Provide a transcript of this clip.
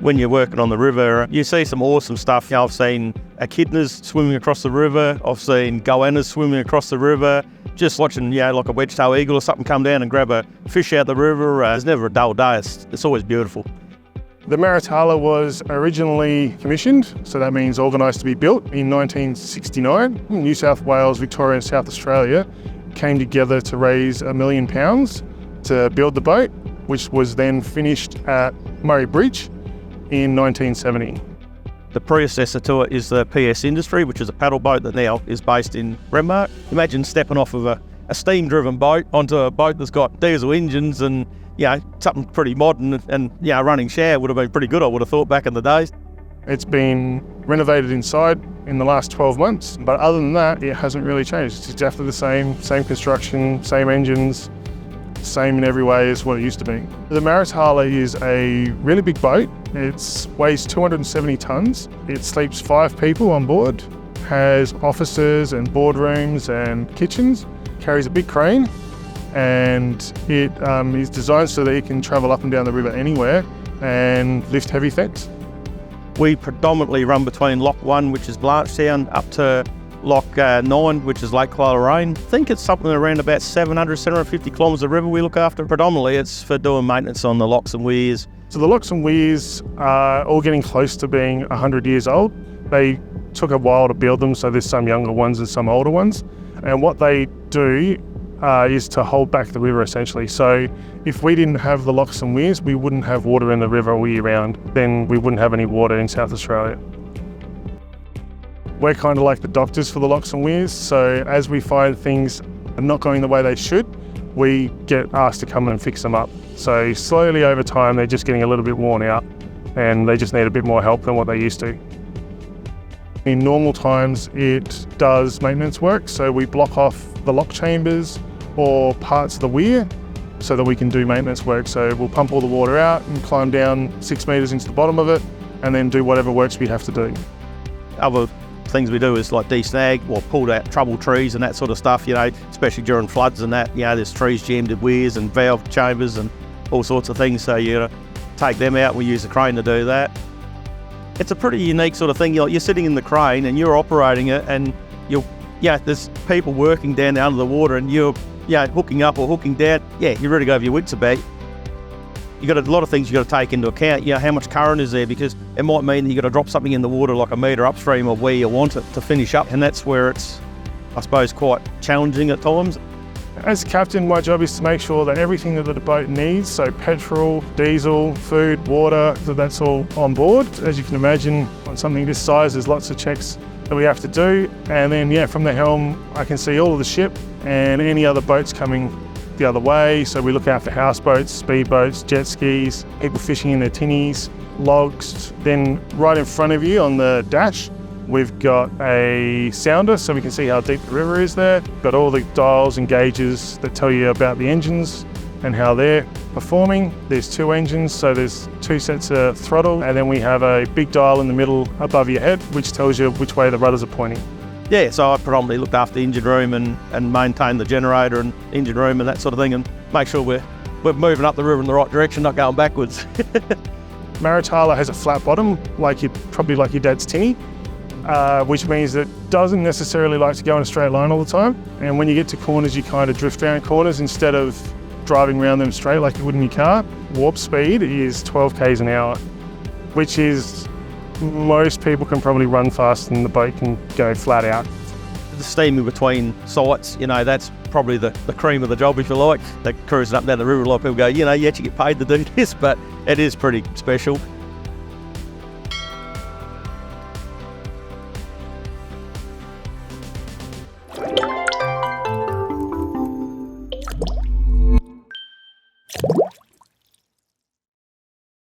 when you're working on the river, you see some awesome stuff. I've seen echidnas swimming across the river. I've seen goannas swimming across the river. Just watching, like a wedge-tailed eagle or something come down and grab a fish out the river. There's never a dull day. It's always beautiful. The Maratala was originally commissioned, so that means organised to be built, in 1969. New South Wales, Victoria and South Australia came together to raise £1 million to build the boat, which was then finished at Murray Bridge in 1970. The predecessor to it is the PS Industry, which is a paddle boat that now is based in Renmark. Imagine stepping off of a steam-driven boat onto a boat that's got diesel engines and something pretty modern, and running shower would have been pretty good, I would have thought, back in the days. It's been renovated inside in the last 12 months, but other than that, it hasn't really changed. It's exactly the same construction, same engines, same in every way as what it used to be. The Maratala is a really big boat. It weighs 270 tonnes. It sleeps 5 people on board, has offices and boardrooms and kitchens, carries a big crane, and it is designed so that it can travel up and down the river anywhere and lift heavy things. We predominantly run between Lock 1, which is Blanchetown, up to Lock 9, which is Lake Coleraine. I think it's something around about 750 kilometres of river we look after. Predominantly it's for doing maintenance on the locks and weirs. So the locks and weirs are all getting close to being 100 years old. They took a while to build them, so there's some younger ones and some older ones. And what they do is to hold back the river, essentially. So if we didn't have the locks and weirs, we wouldn't have water in the river all year round. Then we wouldn't have any water in South Australia. We're kind of like the doctors for the locks and weirs. So as we find things are not going the way they should, we get asked to come and fix them up. So slowly over time, they're just getting a little bit worn out and they just need a bit more help than what they used to. In normal times, it does maintenance work. So we block off the lock chambers or parts of the weir so that we can do maintenance work. So we'll pump all the water out and climb down 6 metres into the bottom of it and then do whatever works we have to do. Other things we do is like de-snag or pull out trouble trees and that sort of stuff, especially during floods and that. There's trees jammed in weirs and valve chambers and all sorts of things. So you take them out. We use the crane to do that. It's a pretty unique sort of thing. You're sitting in the crane and you're operating it, and there's people working down under the water, and you're hooking up or hooking down. You're ready to go over your wits about. You got a lot of things you got to take into account. How much current is there, because it might mean that you got to drop something in the water like a metre upstream of where you want it to finish up, and that's where it's, I suppose, quite challenging at times. As captain, my job is to make sure that everything that the boat needs, so petrol, diesel, food, water, that's all on board. As you can imagine, on something this size, there's lots of checks that we have to do. And then, from the helm, I can see all of the ship and any other boats coming the other way. So we look out for houseboats, speedboats, jet skis, people fishing in their tinnies, logs. Then right in front of you on the dash, we've got a sounder so we can see how deep the river is there. Got all the dials and gauges that tell you about the engines and how they're performing. There's 2 engines, so there's 2 sets of throttle, and then we have a big dial in the middle above your head, which tells you which way the rudders are pointing. So I predominantly looked after the engine room and maintain the generator and engine room and that sort of thing, and make sure we're moving up the river in the right direction, not going backwards. Maratala has a flat bottom, probably like your dad's tinny. Which means that it doesn't necessarily like to go in a straight line all the time. And when you get to corners, you kind of drift around corners instead of driving around them straight like you would in your car. Warp speed is 12 k's an hour, which is, most people can probably run faster than the boat can go flat out. The steaming between sites, that's probably the cream of the job, if you like. They're cruising up and down the river, a lot of people go, you actually get paid to do this, but it is pretty special.